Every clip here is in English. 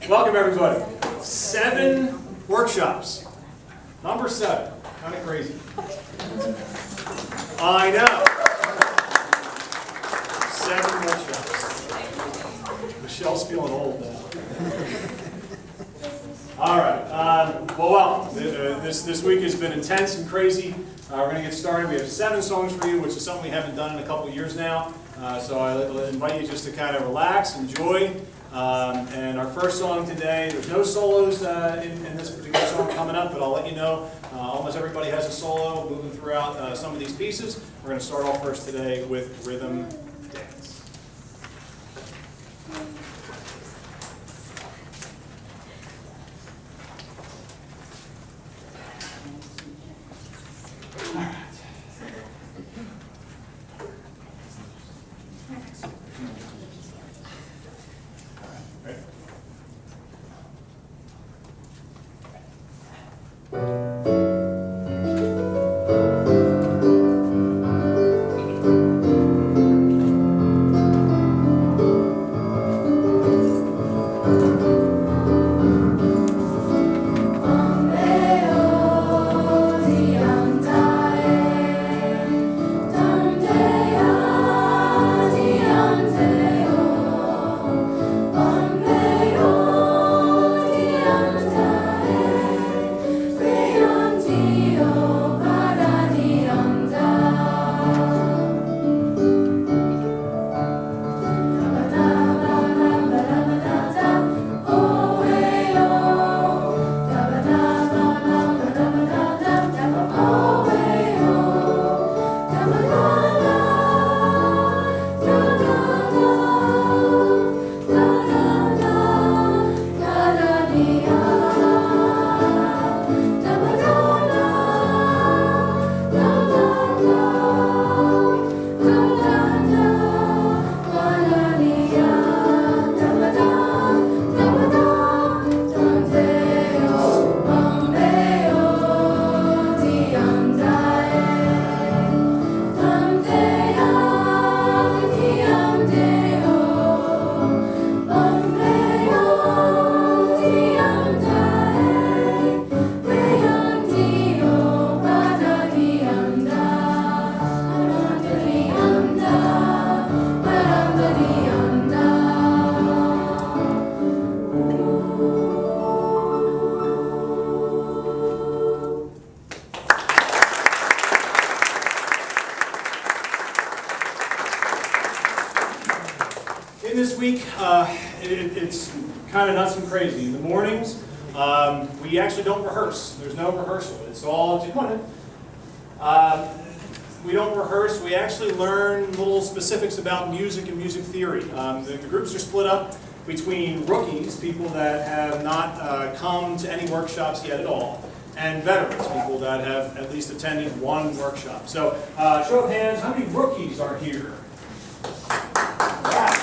Welcome everybody. 7 workshops. Number 7. Kind of crazy. I know. 7 workshops. Michelle's feeling old now. All right. Well, this week has been intense and crazy. We're going to get started. We have 7 songs for you, which is something we haven't done in a couple of years now. So I invite you just to kind of relax, enjoy. And our first song today, there's no solos in this particular song coming up, but I'll let you know. Almost everybody has a solo moving throughout some of these pieces. We're going to start off first today with Rhythm Dance. This week, it's kind of nuts and crazy. In the mornings, we actually don't rehearse. There's no rehearsal. It's all just we don't rehearse. We actually learn little specifics about music and music theory. The groups are split up between rookies, people that have not come to any workshops yet at all, and veterans, people that have at least attended 1 workshop. So, show of hands, how many rookies are here? Wow.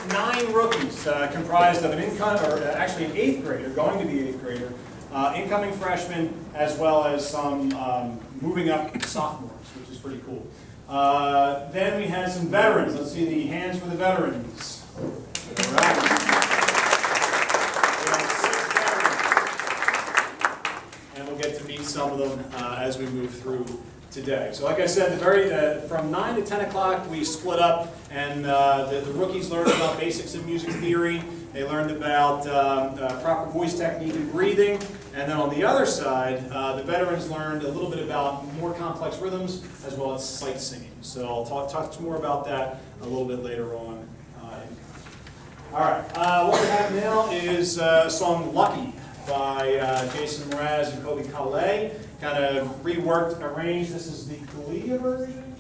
9 rookies comprised of an actually an 8th grader, going to be an 8th grader, incoming freshmen, as well as some moving up sophomores, which is pretty cool. Then we had some veterans. Let's see the hands for the veterans. All right. We have 6 veterans. And we'll get to meet some of them as we move through today. So like I said, from 9 to 10 o'clock we split up, and the rookies learned about basics of music theory. They learned about proper voice technique and breathing. And then on the other side, the veterans learned a little bit about more complex rhythms as well as sight singing. So I'll talk more about that a little bit later on. All right, what we have now is a song Lucky by Jason Mraz and Kobe Calais. Kind of reworked, arranged. This is the Glee version?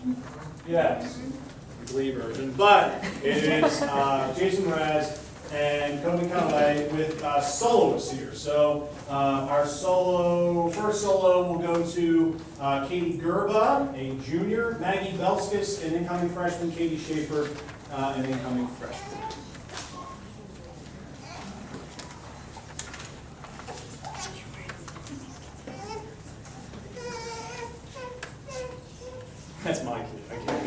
Yes, the Glee version. But it is Jason Mraz and Kobe Calais with soloists here. So our first solo will go to Katie Gerba, a junior, Maggie Belskis, an incoming freshman, Katie Schaefer, an incoming freshman. That's my kid. I can't.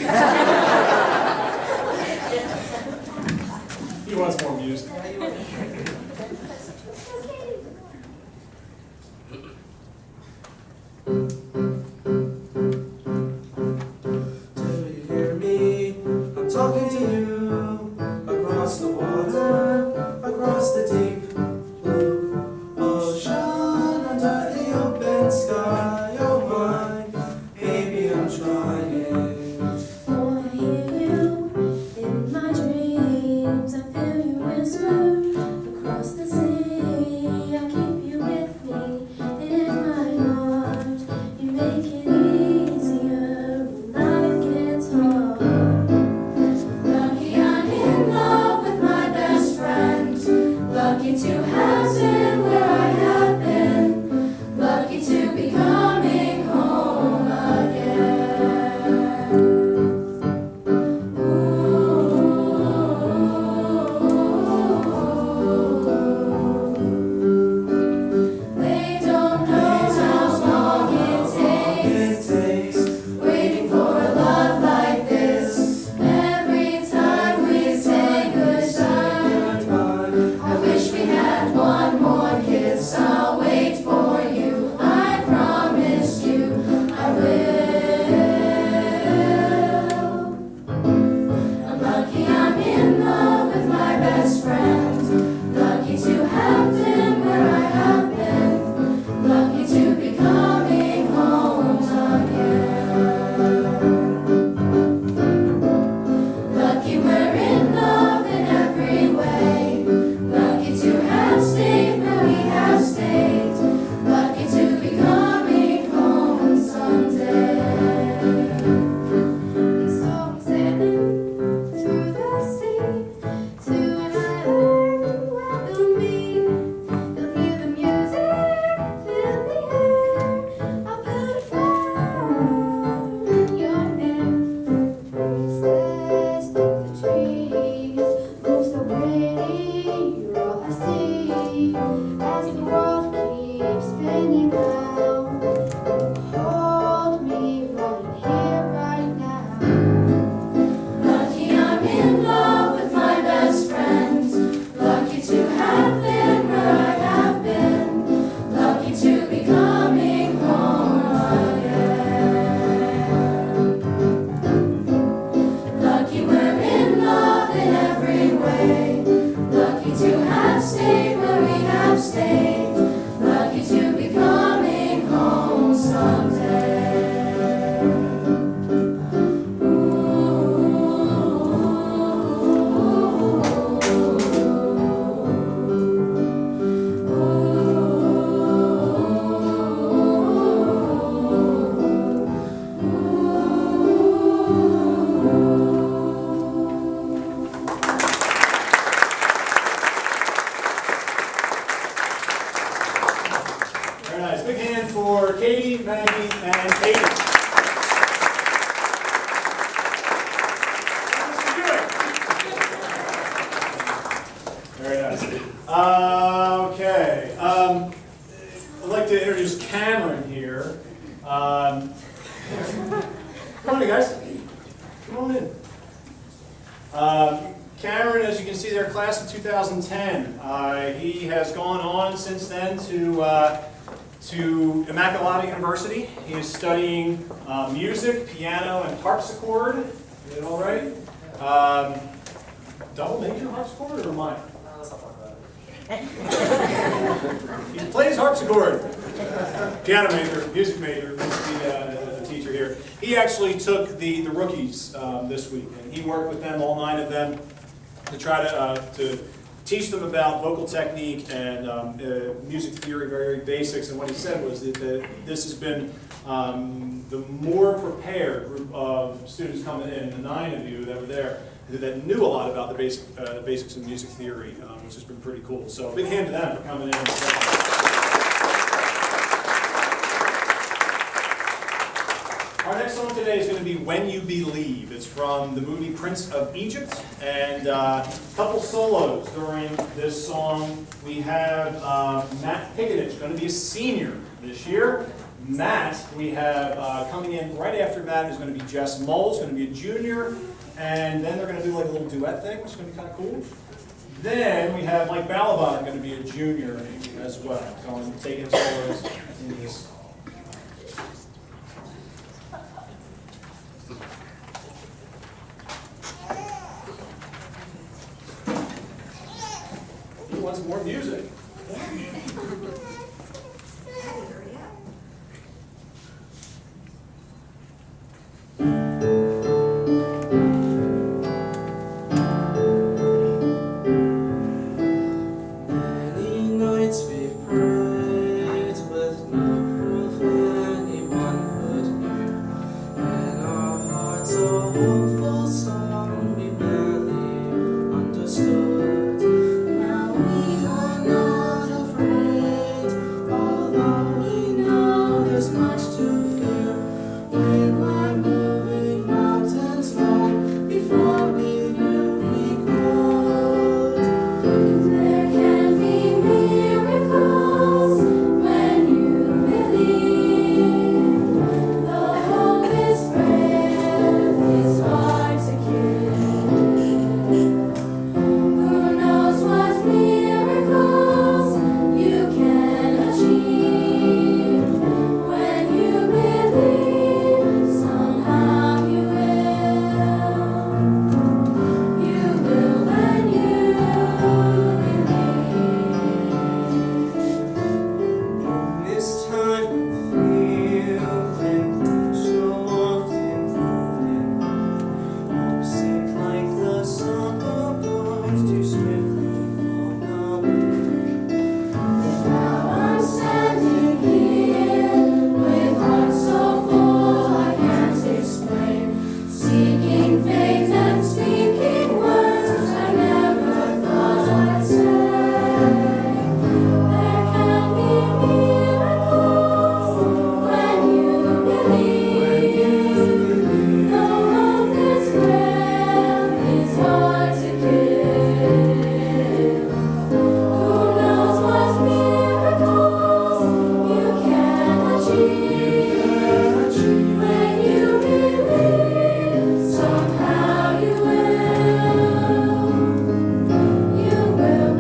talking to you across the water, across the deep blue ocean, under the open sky. Oh my, baby, I'm trying. I hear you in my dreams. I feel you whisper across the sea. I keep you with me in my heart. You make it easier when life gets hard. Lucky I'm in love with my best friend. Lucky to have been where I have been. Lucky to be coming home again. They don't know how long it takes waiting for a love like this. Every time we say goodbye, I wish we had one more kiss. I'll wait for you, I promise you I will. I'm lucky I'm in love with my best friend. Lucky to have been where I have been. Lucky to be coming home again. Lucky we're in love in every way. Lucky to have stayed where we have stayed. Lucky to be coming home someday. And so I'm sailing through the sea to an island where we'll meet. You'll hear the music, feel the air. I'll put a flower in your hair. Breezes through the trees move so pretty. You're all I see as the world keeps spinning round. Hold me right here, right now. Lucky I'm in love with my best friend. Lucky to have been where I have been. Lucky to be coming home again. Lucky we're in love in every way. Lucky to have stayed where we have stayed. Lucky to be coming home someday. Very nice. Big hand for Katie, Maggie, and Katie. Very nice. Okay. I'd like to introduce Cameron here. Come on in, guys. Come on in. Cameron, as you can see there, class of 2010. He has gone on since then to Immaculata University. He is studying music, piano, and harpsichord. Is it all right? Double major harpsichord or minor? He plays harpsichord. Piano major, music major, the teacher here. He actually took the rookies this week, and he worked with them, all 9 of them, to try to teach them about vocal technique and music theory, very basics. And what he said was that this has been the more prepared group of students coming in, the 9 of you that were there, that knew a lot about the basics of music theory, which has been pretty cool. So big hand to them for coming in. Our next song today is going to be When You Believe. It's from the movie Prince of Egypt, and a couple solos during this song. We have Matt Pickenich, going to be a senior this year. Matt, we have coming in right after Matt is going to be Jess Moles, going to be a junior, and then they're going to do like a little duet thing, which is going to be kind of cool. Then we have Mike Balaban, going to be a junior as well, going to take his solos in this. wants more music? Many nights we've prayed with no proof anyone could hear, and our hearts a hopeful song we barely understood. Now we are not afraid, although we know there's much to fear. We were moving mountains long before we knew we could. There can be miracles when you believe. The hope is frail, it's hard to keep. Who knows what miracles you can achieve? When you believe, somehow you will. You will when you believe. This time we feel when so often moved in vain. Hope seemed like the summer birds too swiftly flown away. Now I'm standing here with heart so full I can't explain, seeking faith and speaking words I never thought I'd say. There can be miracles when you believe. The hope is frail, it's hard to give. Who knows what miracles you can achieve? When you believe, somehow you will. You will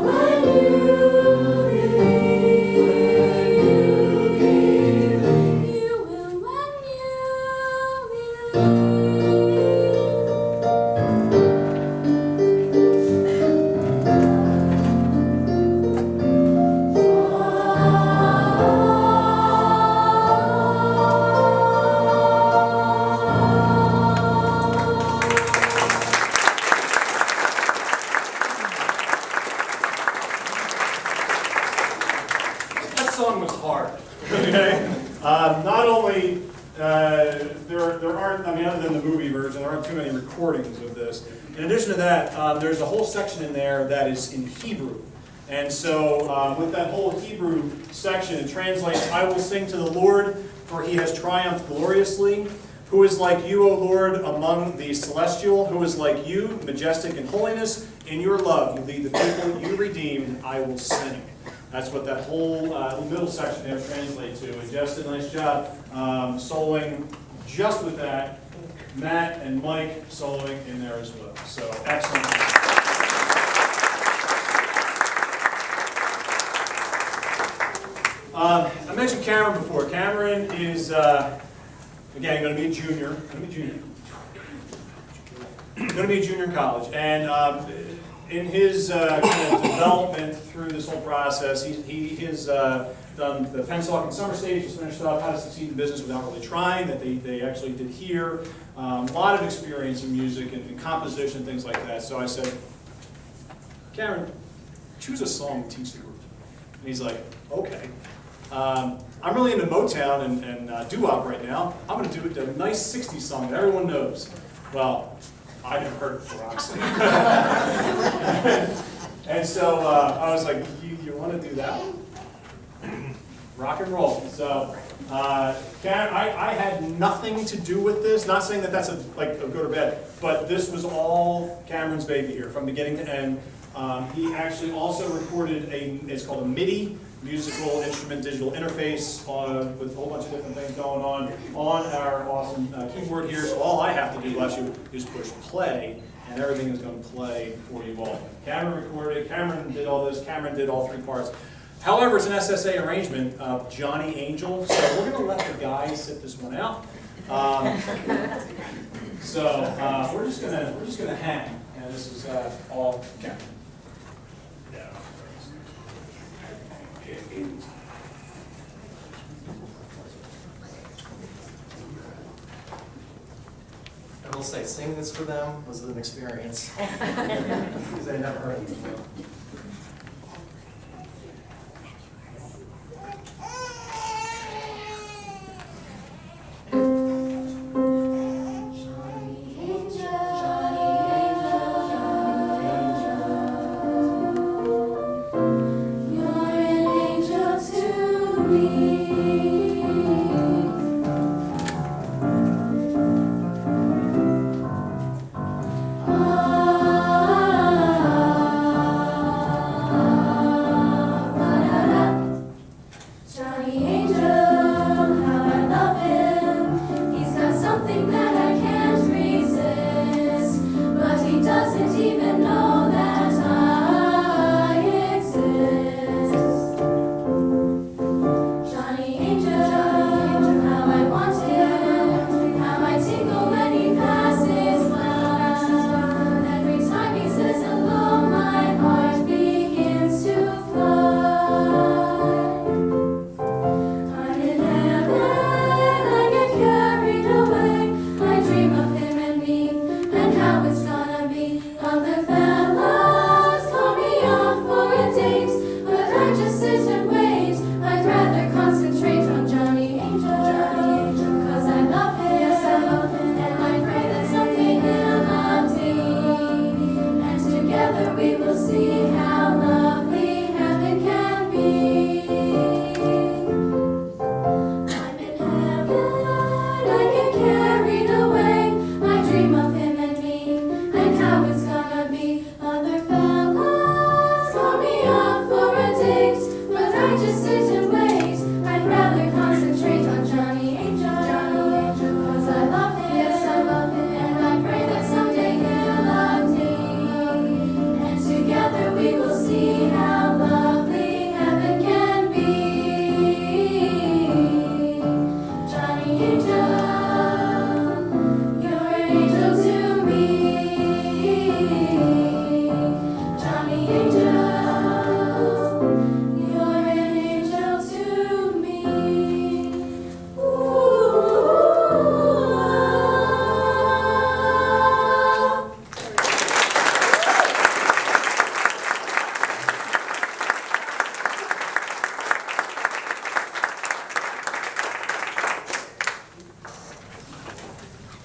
when you song was hard. Okay, not only there aren't, I mean, other than the movie version, there aren't too many recordings of this. In addition to that, there's a whole section in there that is in Hebrew. And so with that whole Hebrew section, it translates, "I will sing to the Lord, for he has triumphed gloriously. Who is like you, O Lord, among the celestial? Who is like you, majestic in holiness? In your love, you lead the people you redeemed. I will sing. That's what that whole middle section there translates to. And just a nice job soloing just with that. Matt and Mike soloing in there as well. So excellent. I mentioned Cameron before. Cameron is, again, going to be a junior. Going to be a junior in college. And in his kind of development through this whole process, he has done the Pennsauken Summer Stage, just finished up How to Succeed in Business Without Really Trying, that they actually did here. A lot of experience in music and composition, things like that. So I said, Cameron, choose a song and teach the group. And he's like, okay. I'm really into Motown and doo-wop right now. I'm going to do a nice 60s song that everyone knows. Well, I never heard it before, obviously. And so I was like, you want to do that one? Rock and roll. So I had nothing to do with this. Not saying that that's a good or bad, but this was all Cameron's baby here from beginning to end. He actually also recorded it's called a MIDI, musical instrument digital interface, with a whole bunch of different things going on our awesome keyboard here. So all I have to do actually is push play, and everything is going to play for you all. Cameron recorded, Cameron did all this, Cameron did all 3 parts. However, it's an SSA arrangement of Johnny Angel, so we're going to let the guys sit this one out. So we're just gonna hang, and this is all Cameron. I will say, singing this for them was an experience, because I never heard it before.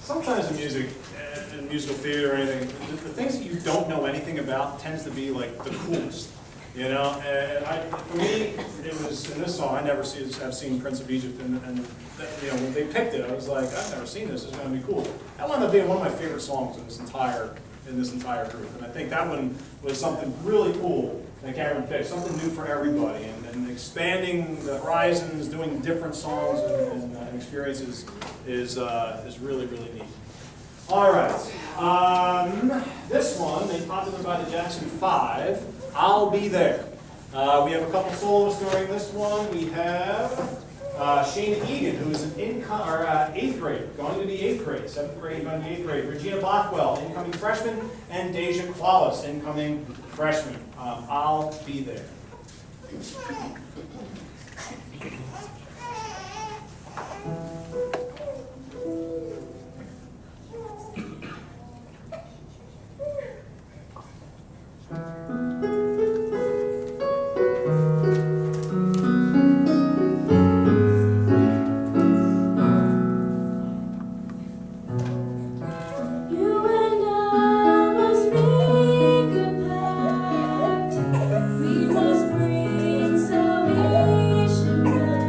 Sometimes in music, in musical theater or anything, the things that you don't know anything about tends to be like the coolest. You know, and for me, it was in this song. I never have seen Prince of Egypt, and you know, when they picked it, I was like, I've never seen this. It's going to be cool. That wound up being one of my favorite songs in this entire group, and I think that one was something really cool that Cameron picked, something new for everybody, and expanding the horizons, doing different songs and experiences is really neat. All right, this one, made popular by the Jackson 5. I'll Be There. We have a couple soloists during this one. We have Shana Egan, who is an 8th grade, going to be 8th grade, 7th grade, going to be 8th grade. Regina Blackwell, incoming freshman, and Deja Qualis, incoming freshman. I'll Be There. We must bring salvation back.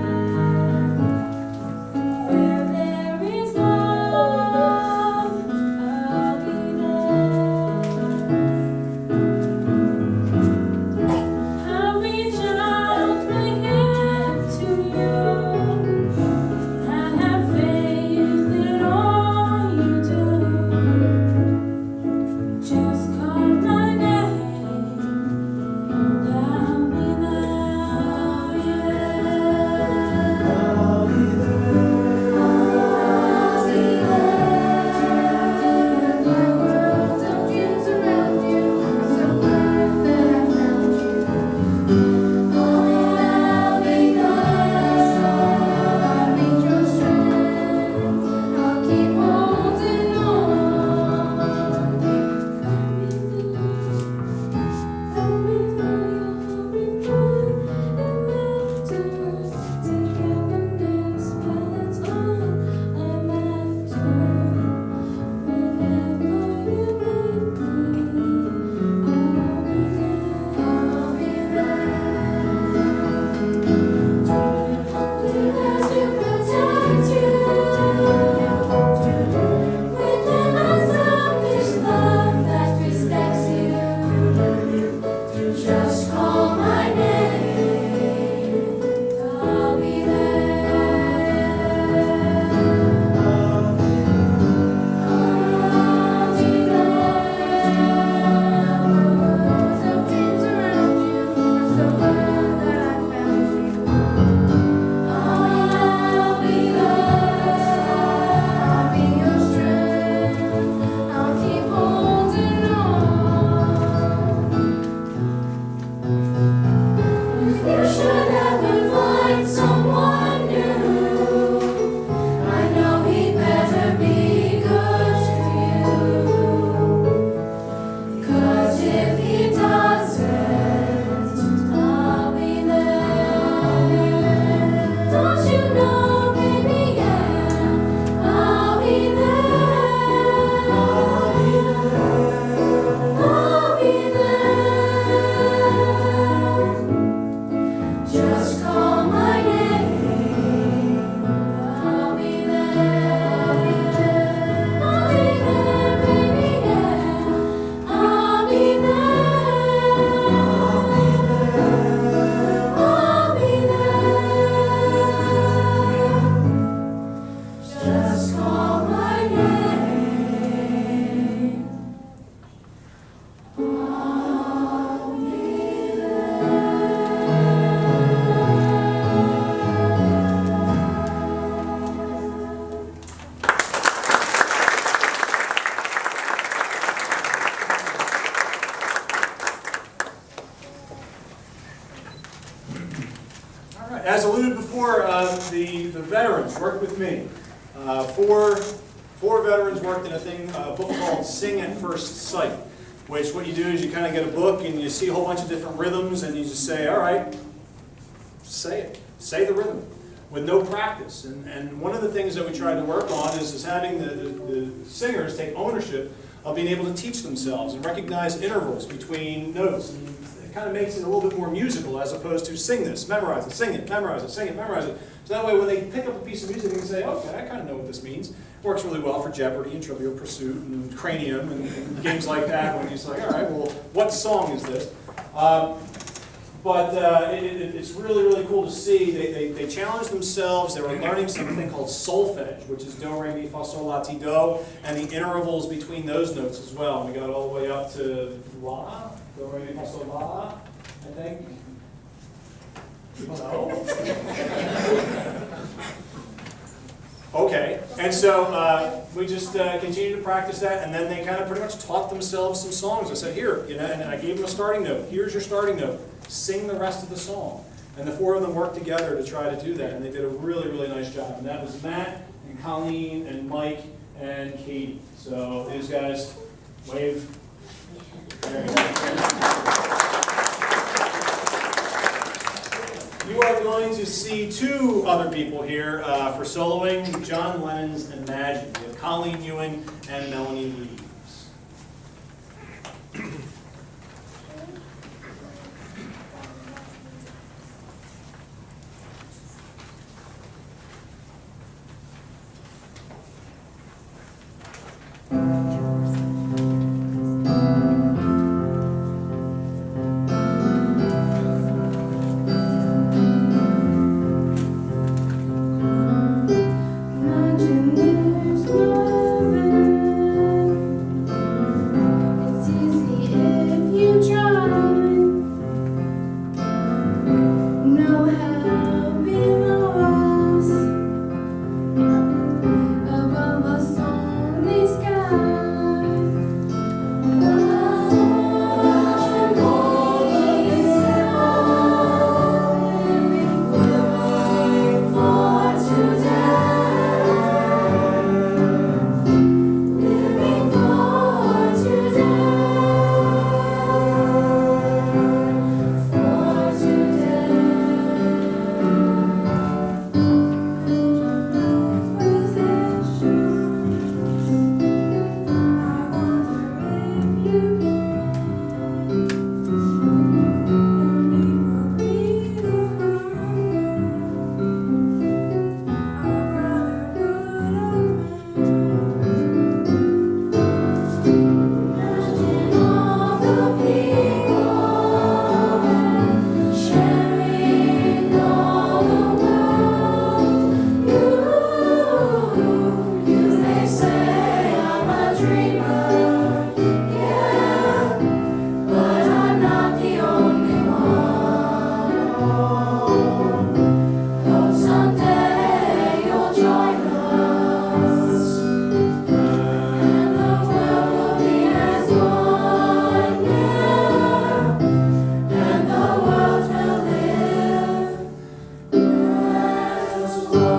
As alluded before, the veterans worked with me. Four veterans worked in a book called Sing at First Sight, which what you do is you kind of get a book and you see a whole bunch of different rhythms and you just say, all right, say it. Say the rhythm with no practice. And one of the things that we tried to work on is having the singers take ownership of being able to teach themselves and recognize intervals between notes and kind of makes it a little bit more musical as opposed to sing this, memorize it, sing it, memorize it, sing it, memorize it. So that way when they pick up a piece of music, they can say, okay, I kind of know what this means. Works really well for Jeopardy and Trivial Pursuit and Cranium and games like that when you're just like, all right, well, what song is this? But it's really, really cool to see. They challenged themselves. They were learning something called solfege, which is do, re, mi, fa, sol, la, ti, do, and the intervals between those notes as well. We got all the way up to la, do, re, mi, fa, sol, la, I think. No? Okay, and so we just continued to practice that, and then they kind of pretty much taught themselves some songs. I said, here, you know, and I gave them a starting note. Here's your starting note. Sing the rest of the song. And the four of them worked together to try to do that, and they did a really, really nice job. And that was Matt, and Colleen, and Mike, and Katie. So these guys, wave. There you go. You are going to see two other people here for soloing, John Lennon's Imagine. We have Colleen Ewing and Melanie Reeves. Imagine there's no heaven. It's easy if you try. No hell below us, above us only sky. Imagine all the living for today. Living for today. For Imagine all the people sharing all the world. You may say I'm a dreamer, yeah, but I'm not the only one. Hope someday you'll join us, and the world will be as one, yeah, and the world will live as one, yeah, one, living as one.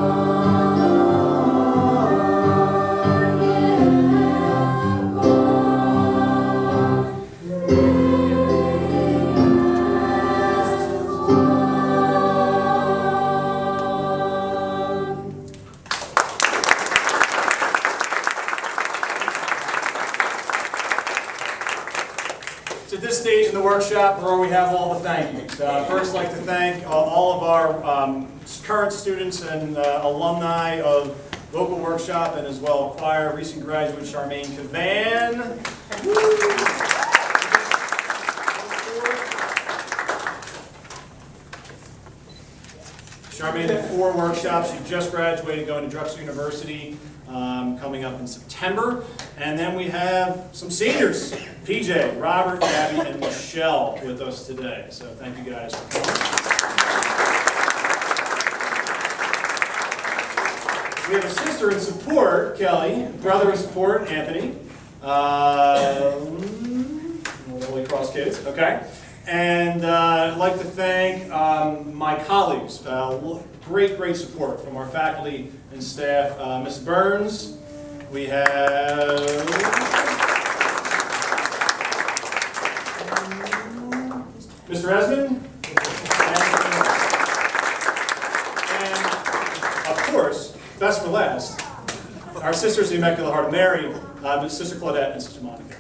So at this stage in the workshop where we have all the thank yous. First, I'd like to thank all of our current students and alumni of vocal workshop and as well choir, recent graduate Charmaine Cavan. Charmaine did 4 workshops. She just graduated going to Drexel University coming up in September. And then we have some seniors, PJ, Robert, Gabby, and Michelle with us today. So thank you guys for coming. We have a sister in support, Kelly, brother in support, Anthony. Holy Cross kids, okay? And I'd like to thank my colleagues. Great support from our faculty and staff. Ms. Burns, we have Mr. Esmond, and of course, best for last, our Sisters of the Immaculate Heart of Mary, Sister Claudette and Sister Monica.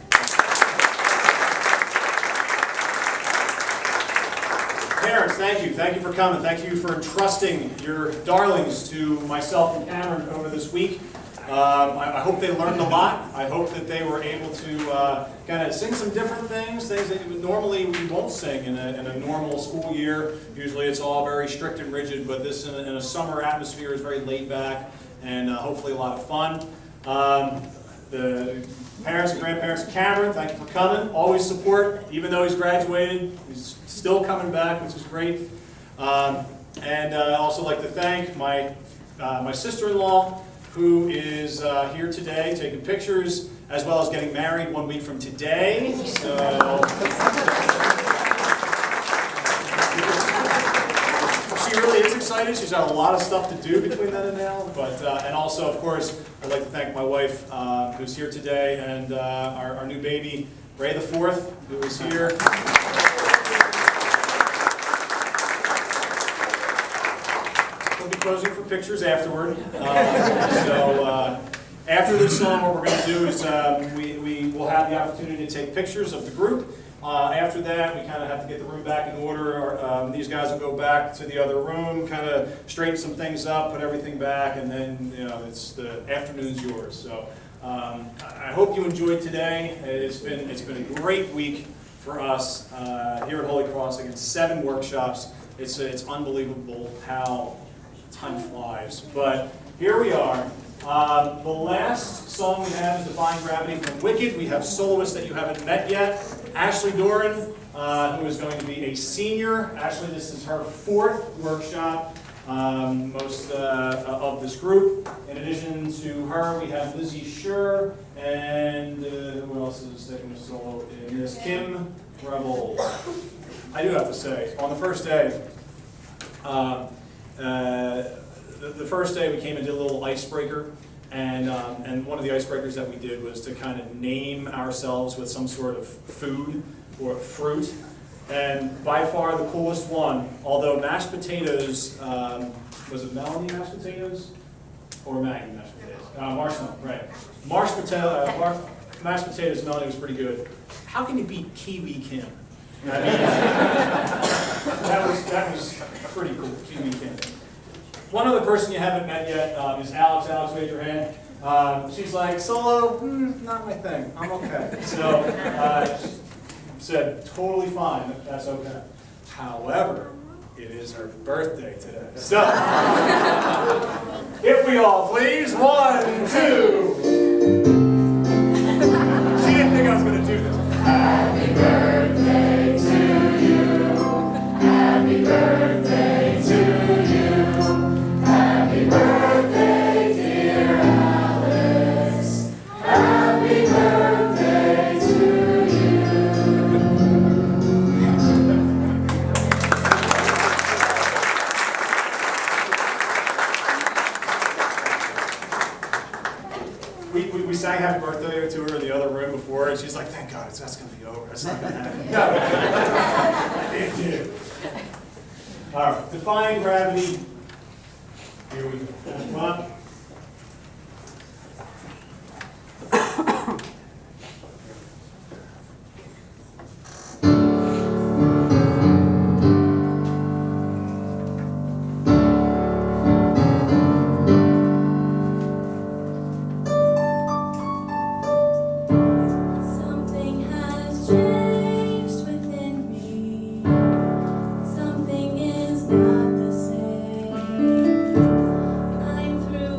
Parents, thank you. Thank you for coming. Thank you for entrusting your darlings to myself and Cameron over this week. I hope they learned a lot. I hope that they were able to kind of sing some different things that normally we won't sing in a normal school year. Usually it's all very strict and rigid, but this in a summer atmosphere is very laid back and hopefully a lot of fun. The parents and grandparents of Cameron, thank you for coming. Always support, even though he's graduated, he's still coming back, which is great. And I'd also like to thank my sister-in-law, who is here today taking pictures, as well as getting married 1 week from today. So she really is excited. She's got a lot of stuff to do between then and now. But and also, of course, I'd like to thank my wife, who's here today, and our new baby, Ray the Fourth, who is here. We'll be posing for pictures afterward. After this song, what we're going to do is we will have the opportunity to take pictures of the group. After that, we kind of have to get the room back in order. These guys will go back to the other room, kind of straighten some things up, put everything back, and then it's the afternoon's yours. So I hope you enjoyed today. It's been a great week for us here at Holy Cross. Again, 7 workshops. It's unbelievable how time flies. But here we are. The last song we have is Defying Gravity from Wicked. We have soloists that you haven't met yet. Ashley Doran, who is going to be a senior. Ashley, this is her 4th workshop, most of this group. In addition to her, we have Lizzie Schur, and who else is taking a solo in this? Kim Rebel. I do have to say, on the first day, the first day we came and did a little icebreaker, and one of the icebreakers that we did was to kind of name ourselves with some sort of food or fruit. And by far the coolest one, although mashed potatoes, was it Melanie mashed potatoes? Or Maggie mashed potatoes? Marshmallow, right. Mashed potatoes, Melanie was pretty good. How can you beat Kiwi Kim? I mean, that was pretty cool, Kiwi Kim. One other person you haven't met yet is Alex. Alex, raise your hand. She's like, solo, not my thing. I'm okay. So she said, totally fine. That's okay. However, it is her birthday today. So, if we all please, 1, 2. She didn't think I was going to do this. Happy birthday to you. Happy birthday to you. Happy birthday, dear Alice. Happy birthday to you. We sang happy birthday to her in the other room before, and she's like, thank God, that's going to be over. That's not going to happen. No, it did. All right, Defying Gravity. Here we go. Come on. Something has changed within me. Something is not the same. I'm through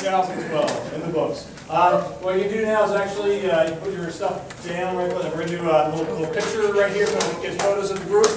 2012 in the books. What you do now is actually you put your stuff down right there. We're going to do a little picture right here so we can get photos of the group.